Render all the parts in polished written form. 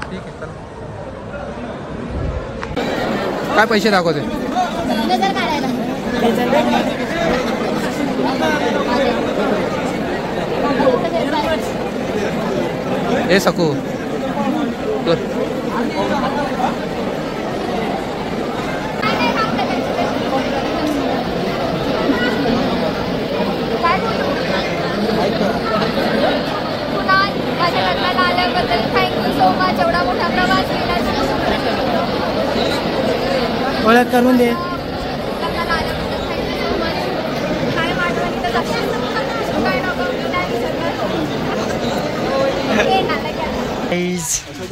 ठीक आहे चला. काय पैसे दाखवते? हे सकू ओळख करून दे.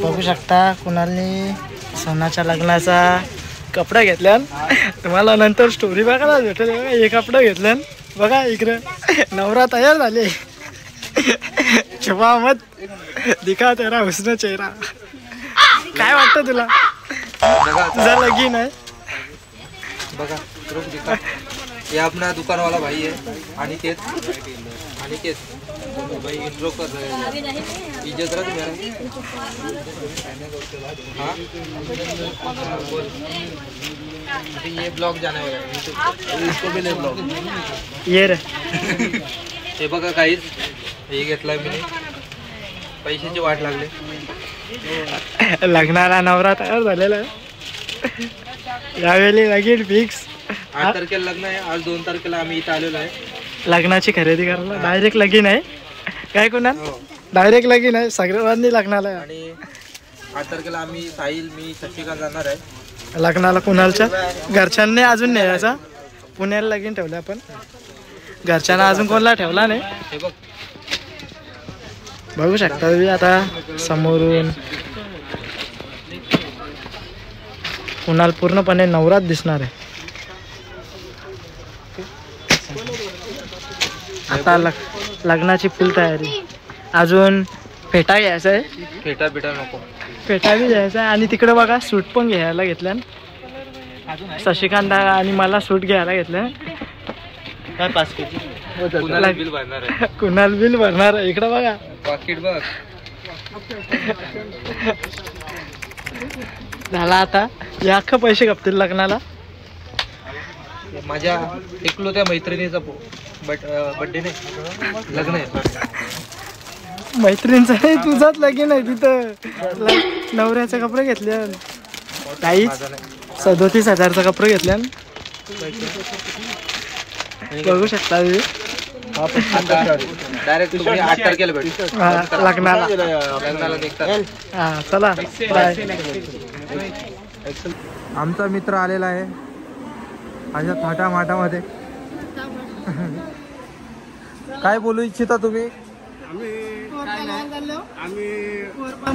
बघू शकता कुणालनी सोनाच्या लग्नाचा कपडा घेतल्यान. तुम्हाला नंतर स्टोरी बघायला भेटेल. हे कपडा घेतल्यान बघा इकडे नवरा तयार झाले. छुपा मत दिखा तेरा हुस्न चेहरा. काय वाटतं तुला? तुझा लगीन आहे बघा. ये अपना दुकान वाला भाई है अनिकेत. अनिकेत भाई इंट्रो कर रहे हैं. इज्जत रख मेरा. हाँ ये ब्लॉग जाने वाला है. इसको भी ले ब्लॉग. ये रे हे बघा काहीच हे घेतलाय मी. पैशाची वाट लागले. लग्नाला नवरा तयार झालेला आहे. यावेळी लगीन फिक्स. 8 तारखेला लग्न आहे. आज 2 तारखेला आम्ही इथं आलेलो आहे लग्नाची खरेदी करायला. डायरेक्ट लगीन आहे काय कुणाल? डायरेक्ट लगीन आहे सगळ्यांनी लग्नाला. आणि 8 तारखेला आम्ही साहिल मी शशिकांत जाणार आहे लग्नाला. कुणालच्या घरच्यांनी अजून नाही याचा पुण्याला लगीन ठेवलं आपण. घरच्यांना अजून कोणाला ठेवला नाही. हे बघ बघू शकता तुम्ही आता समोरून कुणाल पूर्णपणे नवरात दिसणार आहे. आता लग्नाची फुल तयारी. अजून फेटा घ्यायचा आहे. फेटा बिटा नको. फेटा बी घ्यायचा आहे. आणि तिकडे बघा सूट पण घ्यायला घेतल्या. शशिकांत आणि मला सूट घ्यायला घेतलं. काय 5 केजी कुणाल बिल भरणार आहे. कुणाल बिल भरणार आहे. इकडे बघा पाकिट बघ. झाला आता. हे अख्खा पैसे खपतील लग्नाला. माझ्या एकलो त्या मैत्रिणीचा बर्थडे नाही लग्न आहे. मैत्रिणीचं नाही तुझाच लगीन आहे तिथं. नवऱ्याचे कपडे घेतले काहीच 37,000चा कपडे घेतल्या. बघू शकता तुम्ही. डायरेक्ट तुम्ही 8 तारखेला भेटू लग्नाला. निघतात. हा चला बाय. आमचा मित्र आलेला आहे अशा थाटामाटामध्ये. काय बोलू इच्छिता तुम्ही? आम्ही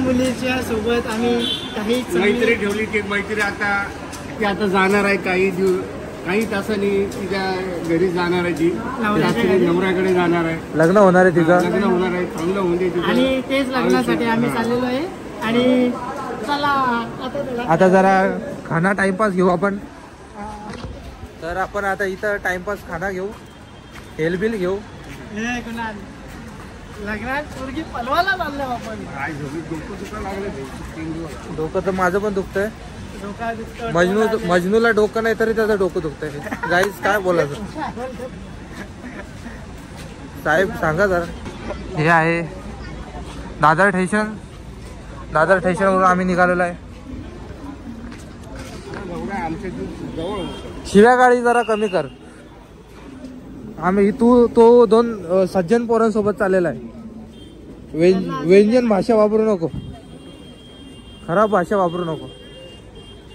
मुलीच्या सोबत आम्ही काही मैत्री ठेवली. ती मैत्री आता जाणार आहे. काही तासांनी तिच्या घरी जाणार आहे. ती नवऱ्याकडे जाणार आहे. लग्न होणार आहे तिचं. लग्न होणार आहे. चांगलं होऊन दे. आणि तेच लग्नासाठी आम्ही चाललेलो आहे. आणि चला आता जरा खाना टाइमपास घेऊ आपण. तर आपण आता इथं टाइमपास खाना घेऊ. हेलबिल घेऊ. लग्नात पोरगी पलवायला चाललो आपण. डोकं तर माझं पण दुखतंय. मजनूला डोकं नाही तरी त्याचं डोकं दुखतंय. गाईस काय बोलायचं साहेब सांगा जरा. हे आहे दादर स्टेशन. दादर स्टेशनवरून आम्ही निघालेलो आहे. शिव्या गाडी जरा कमी कर. आम्ही तो 2 सज्जन पोरांसोबत चाललेला आहे. व्यंजन भाषा वापरू नको. खराब भाषा वापरू नको.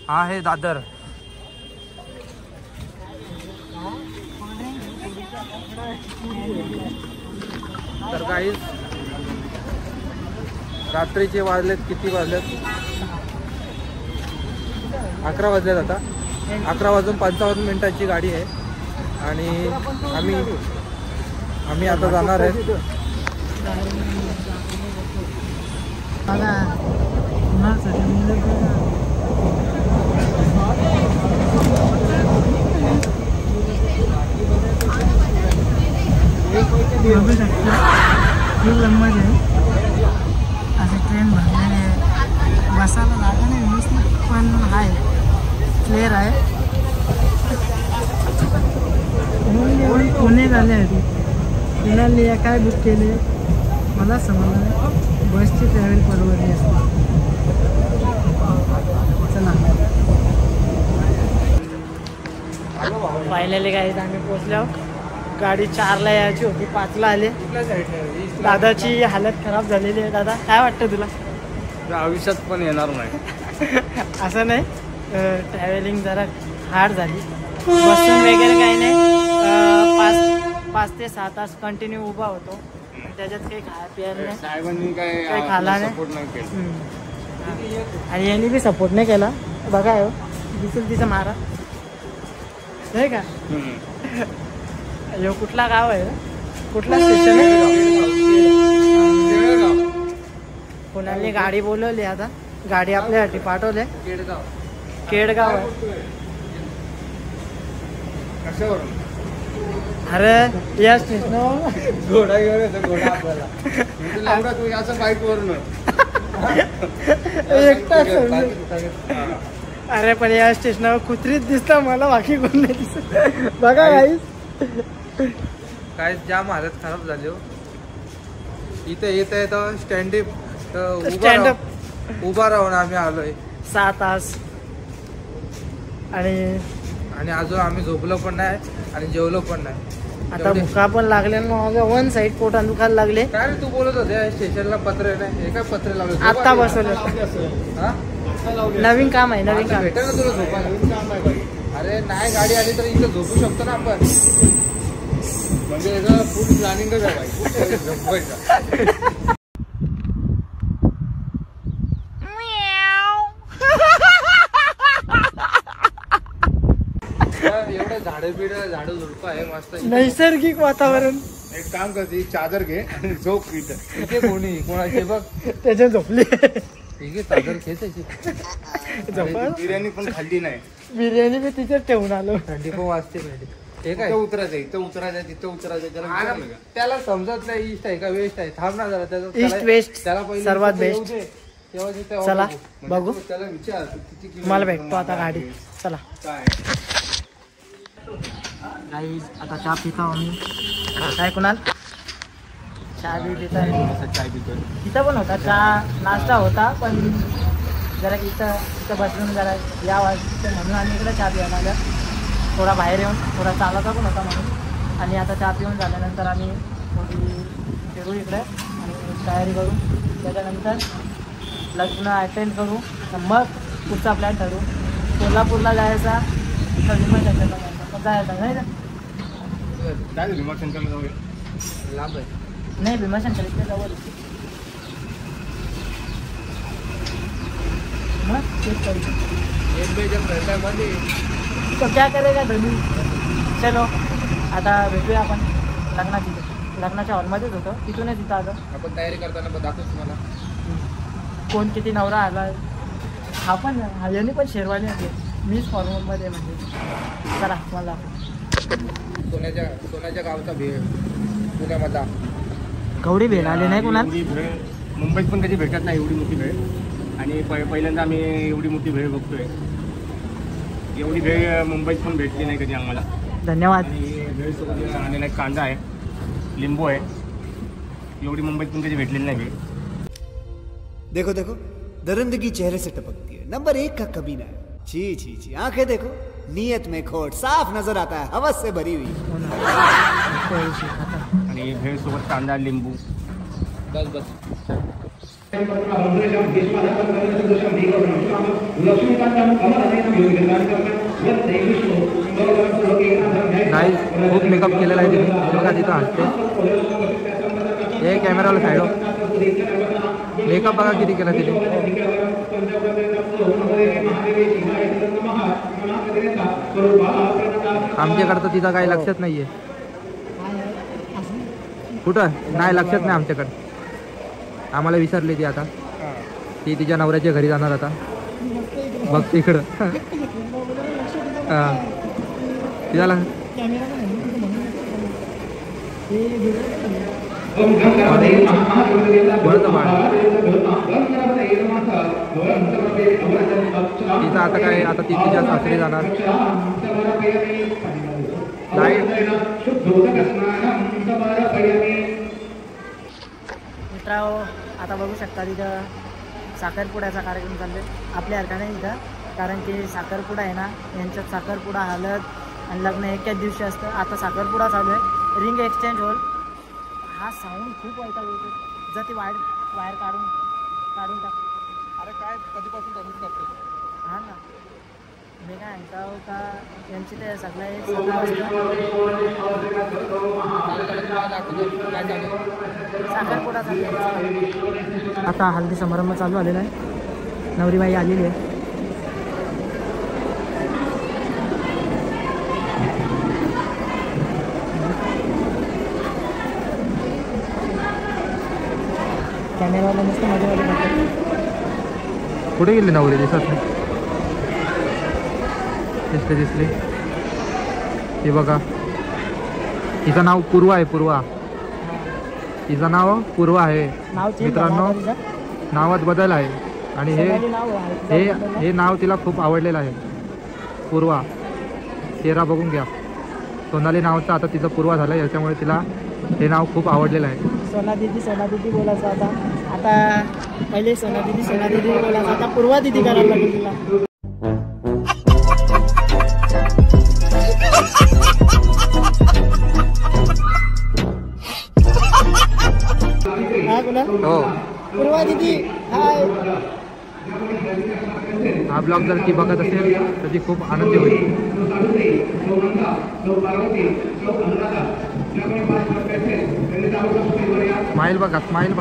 हा आहे दादर. तर काही रात्रीचे वाजलेत. किती वाजलेत? 11 वाजलेत. आता 11 वाजून 55 मिनिटांची गाडी आहे. आणि आम्ही आता जाणार आहे. ट्रेन भरलेली आहे. मसाला लागा नाही व्यवस्थित पण आहे क्लिअर आहे. पुणे झाले आहे पुण्याला या काय बुक केले मला समजलं नाही. बसची ट्रॅव्हल परवडली असते. चला फायनली काय आम्ही पोचलो. गाडी 4ला यायची होती 5ला आले. दादाची हालत खराब झालेली आहे. दादा काय वाटतं तुला? आयुष्यात पण येणार नाही. असं नाही ट्रॅव्हलिंग जरा हार्ड झाली. बसून वगैरे काही नाही. 5 ते 6 तास कंटिन्यू उभा होतो. त्याच्यात काही खाया प्यायला नाही. साहेबांनी काही खाला नाही. सपोर्ट नाही केला. आणि यांनी बी सपोर्ट नाही केला. बघा हो दिसेल तिचा मारा नाही का. कुठला गाव आहे कुठला स्टेशन आहे. कोणाला गाडी बोलवली आता. गाडी आपल्यासाठी पाठवले. केडगाव आहे. कशावरून अरे या स्टेशन घोडा घेऊन येतो. घोडा आपल्याला तू असं बाईक वरून अरे पण या स्टेशनावर कुत्रीच दिसतं मला बाकी कोण नाही दिसत. बघा गाईस काय जाम हालत खराब झाली हो. इथे येत स्टँडअप उभा राहून आम्ही आलोय 6 तास. आणि अजून आम्ही झोपलो पण नाही आणि जेवलो पण नाही. आता भुका पण लागले ना. माझं वन साईड पोटात दुखायला लागले. काय रे तू बोलत होते स्टेशनला पत्र नाही. हे काय पत्र लावलं आता बसवलं. हा नवीन काम आहे. नवीन काम भेटेल ना तुला झोपायला. अरे नाही गाडी आली तर इथं झोपू शकतो ना आपण. म्हणजे याचं फुल प्लॅनिंगच आहे झोपायचं. एवढं झाडं झुडप आहे मस्त नैसर्गिक वातावरण. एक काम करते चादर घे आणि झोप इथं. इथे कोणाचे बघ त्याच्या झोपली. ठीक आहे चादर खेचायची. बिर्याणी पण खाल्ली नाही. बिर्याणी मी तिथे ठेवून आलो. थंडी पण वाजते. हे काय इथं उतरायचं तिथं उतरायचं. त्याला समजत नाही ईस्ट आहे का वेस्ट आहे. थांब ना जरा. ईस्ट वेस्ट त्याला पहिले सर्वात बेस्ट. चला बघू. त्याला विचार किती किलो मला भेटतो आता गाडी. चला काय गाईज आता चहा पितो आम्ही. काय कुणाल चहा बी पिता चाय पितोय. तिथं पण होता चहा नाश्ता होता पण जरा इथं बसून जरा या वाजता म्हणून आम्ही इकडे चहा पिऊन आल्या. थोडा बाहेर येऊन थोडा चालायचा पण होता म्हणून. आणि आता चहा पिऊन झाल्यानंतर आम्ही थोडी फिरू इकडे आणि तयारी करू. त्याच्यानंतर लग्न अटेंड करू. मग पुढचा प्लॅन ठरू. कोल्हापूरला जायचा तर भीमाशंकरला जायचं नाही काय भीमाशंकरला जाऊया. लांब आहे. नहीं भीमाशंकर इतने जवळ तो क्या करेगा धनी. चलो आता भेटूया आपण लग्नाच्या हॉलमध्येच होतो. तिथूनच इथं आलो आपण. तयारी करताना दाखवतो तुम्हाला कोण किती नवरा आला. हा पण याने पण शेरवानी होती. मीच फॉर्मलमध्ये म्हणजे. चला मला सोन्याच्या गावचा भेळ पुण्यामधला कवडी भेळ आले नाही कुणाल. मुंबईत पण कधी भेटत नाही एवढी मोठी भेळ. आणि पहिल्यांदा आम्ही एवढी मोठी भेळ बघतोय. एवढी भेळ मुंबईत पण भेटली नाही कधी आम्हाला. धन्यवाद. आणि भेळसोबत आणलेला एक कांदा आहे, लिंबू आहे. एवढी मुंबईत पण कधी भेटलेली नाही भेळ. देखो देखो दरिंदगी चेहरे से टपकती है. नंबर 1 का कमीना है. छी छी छी. आंखें देखो नीयत में खोट साफ नजर आता है. हवस से भरी हुई. आणि भेळ सोबत कांदा लिंबू. बस बस. नाही खूप मेकअप केलेला आहे तिने. बघा तिथं हसते. हे कॅमेराला साईड मेकअप बघा किती केला तिने. आमच्याकडं तर तिथं काही लक्षात नाहीये. कुठं नाही लक्षात नाही आमच्याकडं. आम्हाला विसरली ती. आता ती तिच्या नवऱ्याच्या घरी जाणार आता. बघ तिकडं. हां तिला कोणाचं बाळ तिचं आता काय, आता ती तिच्या सासरी जाणार. मित्रांनो आता बघू शकता तिथं साखरपुड्याचा कार्यक्रम चालले आपल्या हरका नाही इथं, कारण की साखरपुडा आहे ना, यांच्यात साखरपुडा हळद आणि लग्न एकाच दिवशी असतं. आता साखरपुडा चालू आहे, रिंग एक्सचेंज होईल. हा साऊंड खूप वैताग होतो, जर ती वायर काढून टाक. अरे काय कधीपासून तसंच करतो. हां ना, मी काय म्हणतो का यांची ते सगळ्या एक साखरपुडा चालू आहे. आता हल्दी समारंभ चालू आलेला आहे, नवरीबाई आलेली आहे. कॅमेराला मस्त मजा आली. कुठे गेली नवरी? दिसत नाही. दिसली हे बघा, हिचं नाव पूर्वा आहे. हिचं नाव पूर्वा आहे मित्रांनो. नावात बदल आहे आणि हे नाव तिला खूप आवडलेलं आहे, पूर्वा. चेहरा बघून घ्या, सोनाली नावाचं आता तिचं पूर्वा झालं, याच्यामुळे तिला हे नाव खूप आवडलेलं आहे. सोना दीदी बोलायचं आता पहिले सोना दीदी बोलायचं, आता पूर्वा दीदी करायला लागेल तिला. हो, पूर्वा दीदी हाय. हा ब्लॉग जर ती बघत असेल तर ती खूप आनंदी होईल. स्माइल बघा, स्माइल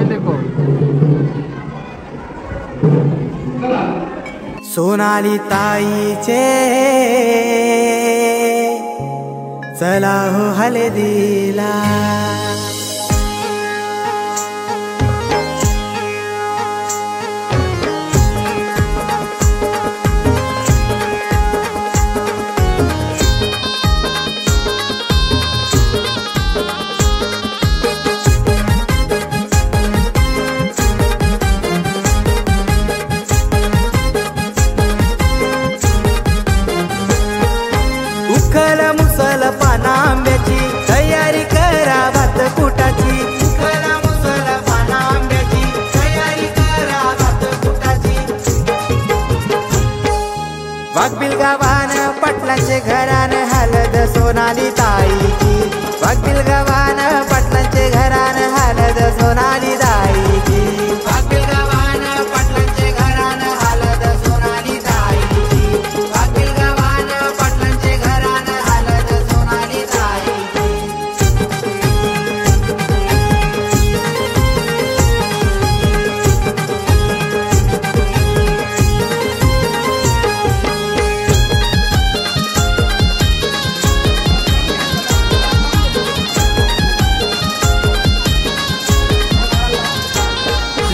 देखो. सोनाली ताईचे चला हो हळदीला. मुसल पाना आंब्याची तयारी करा, भात कुटाची. मुसल पाना आंब्याची तयारी करा, भात कुटाची. वाघबिल गावान पाटलांचे घरान हळद सोनाली ताईची. वाघबिल गावान पाटलांचे घरान हळद सोनाली ताईची. वाघबिल गावान पाटलांचे घरान हळद सोनाली ताईची. वाघबिल गावान पाटलांचे घरान हळद सोनाली ताईची.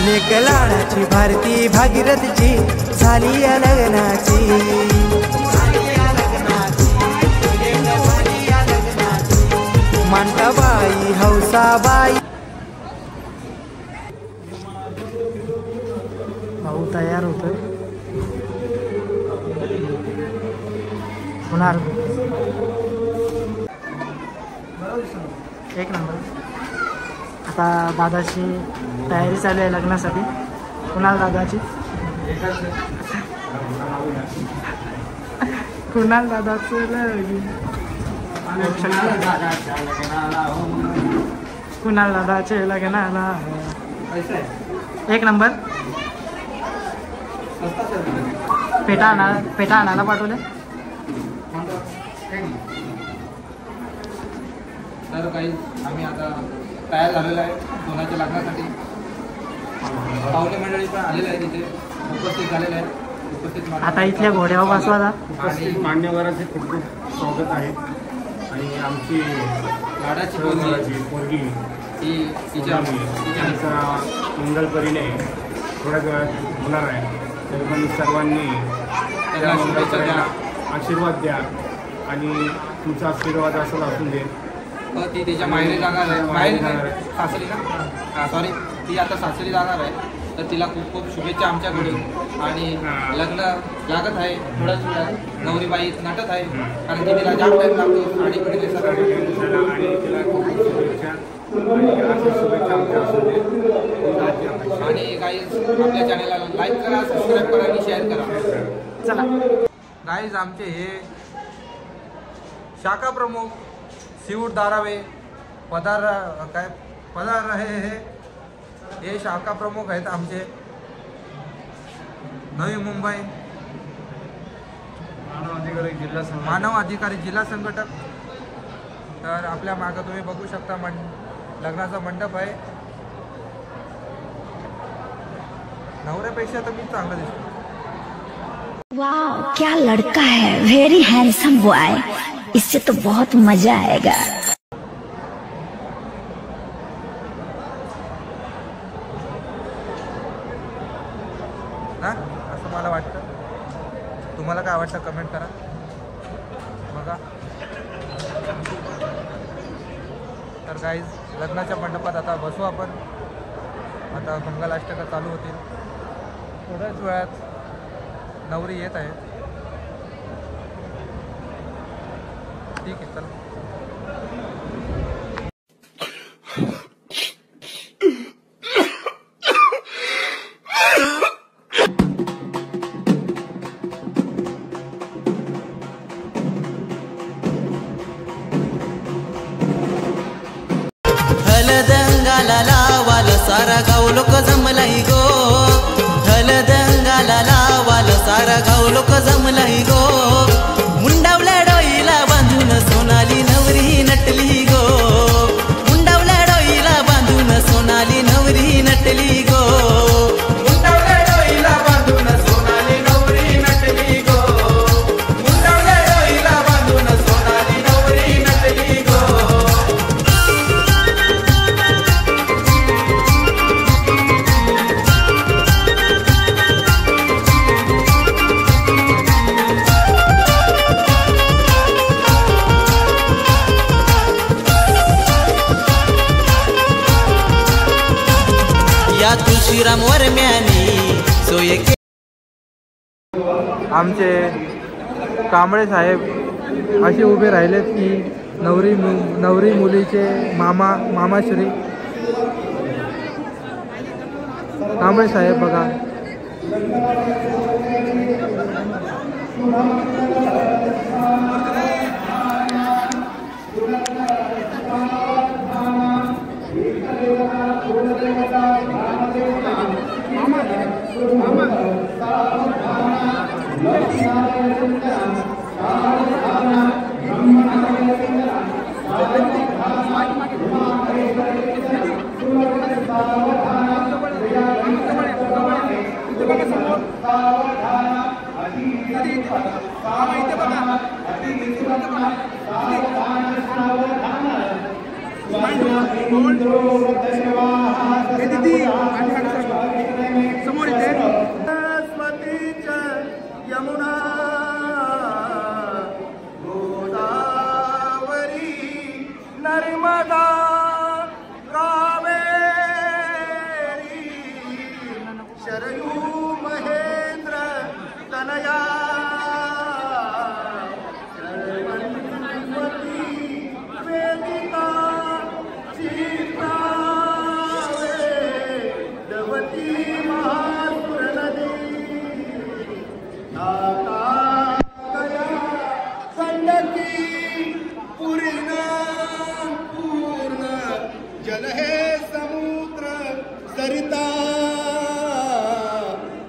लेकलाडाची भारती भागीरथची झाली या लग्नाची. मांटाबाई हौसाबाई. भाऊ तयार होतोय, होणार एक नंबर. आता दादाची तयारी चालू आहे लग्नासाठी. कुणाल दादाची कुणाल दादाचे लग्नाला एक नंबर. पेटा आणायला पाठवले. तर काही आम्ही आता तयार झालेलो आहे सोनाच्या लग्नासाठी. पाहुणे मंडळी पण आलेले आहे, तिथे उपस्थित झालेले आहे. आता इथल्या घोड्यावर बसवा. उपस्थित मान्यवरांचे खूप खूप स्वागत आहे. आणि आमची लाडाची पोरगी ही तिच्या मंगलपरीने थोड्या वेळात होणार आहे. तरी पण सर्वांनी त्या मंगलपरीला आशीर्वाद द्या आणि तुमचा आशीर्वाद असं असून दे. ती तिच्या माहेरी जाणार आहे, सासरी ना, सॉरी, ती आता सासरी जाणार आहे. तर तिला खूप खूप शुभेच्छा आमच्याकडून. आणि लग्न लागत आहे थोड्याच वेळात. नवरीबाई नटत आहे कारण की तिला जाम टाईम लागतो आणि आणि तिला खूप शुभेच्छा आणि अशा शुभेच्छा आमच्या असू दे. आणि गाईज आपल्या चॅनलला लाईक करा, सबस्क्राईब करा आणि शेअर करा. चला गाईज आमचे हे शाखा प्रमुख शिवूर दारावे पदार रहे हे शाखा प्रमुख आहेत आमचे नवी मुंबई मानव अधिकारी जिल्हा संघटक. तर आपल्या मागं तुम्ही बघू शकता लग्नाचा मंडप आहे. नवऱ्यापेक्षा तर मी चांगलं दिसतो. वाह क्या लड़का है, वेरी हैंडसम बॉय, इससे तो बहुत मजा आएगा. ना असं मला वाटतं. तुम्हाला काय वाटतं कमेंट करा. बघा तर गाईज लग्नाच्या मंडपात आता बसू आपण. आता मंगलाष्टका चालू होतील. थोड्याच वेळात नवरी येत आहे. ठीक आहे चला. हलदंगाला लावाल सारा गाव लोक जमलाई गो. हलदंगाला लावाल सारा गाव लोक जमलाई गो. मुंडावल्या डोईला बांधून सोनाली नवरी नटली गो. मुंडावल्या डोईला बांधून सोनाली नवरी नटली गो. मुंडावल्या डोईला बांधून सोनाली नवरी नटली गो. मुंडावल्या डोईला बांधून सोनाली नवरी नटली गो. या तुळशीराम वरम्यानी सोय आमचे कांबळे साहेब असे उभे राहिलेत की नवरी मुलीचे मामाश्री कांबळे साहेब बघा. यमुना गोदावरी नर्मदा कावेरी शरयू महेंद्र तनया सरस्वती वेदिका चित्रावती महासुर नदी गंडकी पूर्ण जल हे समुद्र सरिता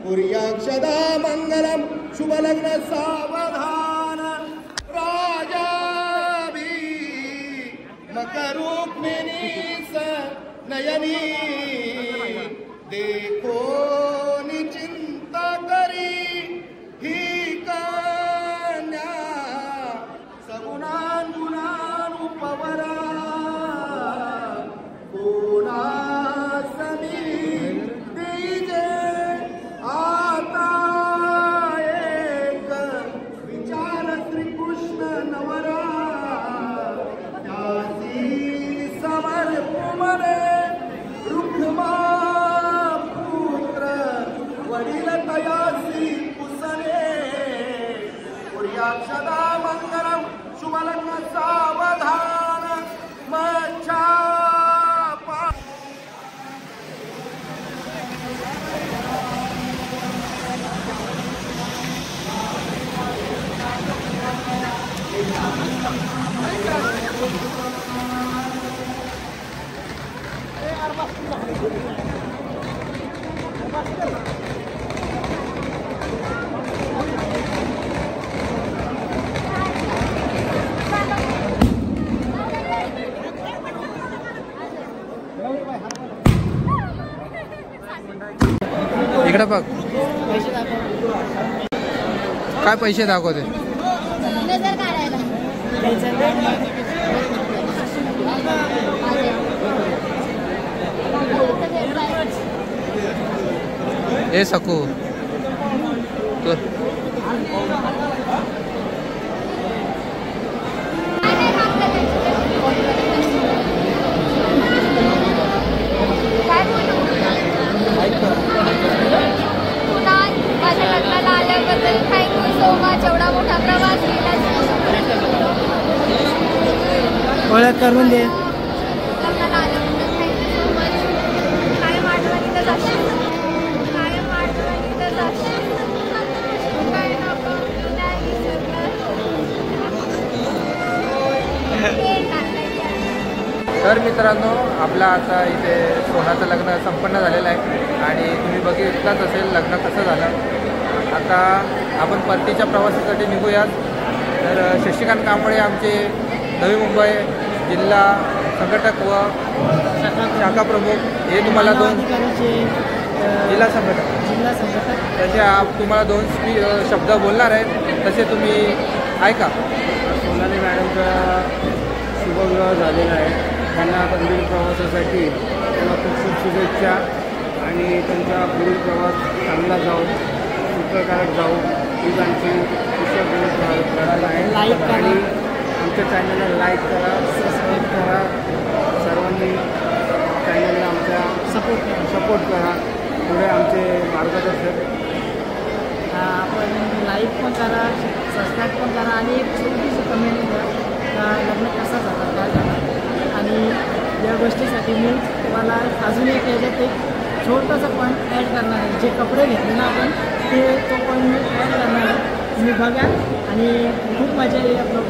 पुर्याक्षदा मंगलम शुभ लग्न सावधान राजाभी मकरुक्मिणी स नयनी देखो निचिंता करी ही कन्या सगुणान गुणान उपवरा कोणासनी दीजे आता एक विचार श्रीकृष्ण नवरा त्यासी समर्पु मरे रुक्मा पुत्र सदा मंगलम शुभलग्न सावधान मच्छा इकडे बघ काय पैसे दाखवते. हे सकू तो माझ्या लग्नाला आल्याबद्दल थँक्यू सो मच. एवढा मोठा प्रवास केला. ओळख करून दे. लग्नाला आल्याबद्दल थँक्यू सो मच. कायम आठवणीतच असेल. कायम आठवणीतच असेल. काय नको नाही तर मित्रांनो आपला आता इथे सोनाचं लग्न संपन्न झालेलं आहे आणि तुम्ही बघितलंच असेल लग्न कसं झालं. आता आपण परतीच्या प्रवासासाठी निघूयात. तर शशिकांत कांबळे आमचे नवी मुंबई जिल्हा संघटक व शाखा प्रमुख हे तुम्हाला दोन जिल्हा संघटक तसे तुम्हाला दोन शब्द बोलणार आहेत. तसे तुम्ही ऐका. सोनाली मॅडमचा शुभविवाह झालेला आहे. त्यांना पुढील प्रवासासाठी त्यांना खूप खूप शुभेच्छा आणि त्यांचा पुढील प्रवास चांगला जाऊ सुखकारक जाऊ हीच आमची लढाई आहे. आणि आमच्या चॅनलला लाईक करा सबस्क्राईब करा. सर्वांनी चॅनलला आमच्या सपोर्ट करा. पुढे आमचे मार्गदर्शक आपण लाईक पण करा सबस्क्राईब पण करा आणि एक छोटीशी कमेंट लग्न कसा झाला काय झाला. आणि या गोष्टीसाठी मी तुम्हाला अजून एक याच्यात एक छोटंसं पॉईंट ॲड करणार आहे. जे कपडे घेतले ना आपण तो पॉईंट मी ॲड करणार आहे. तुम्ही बघा आणि खूप मजा येईल.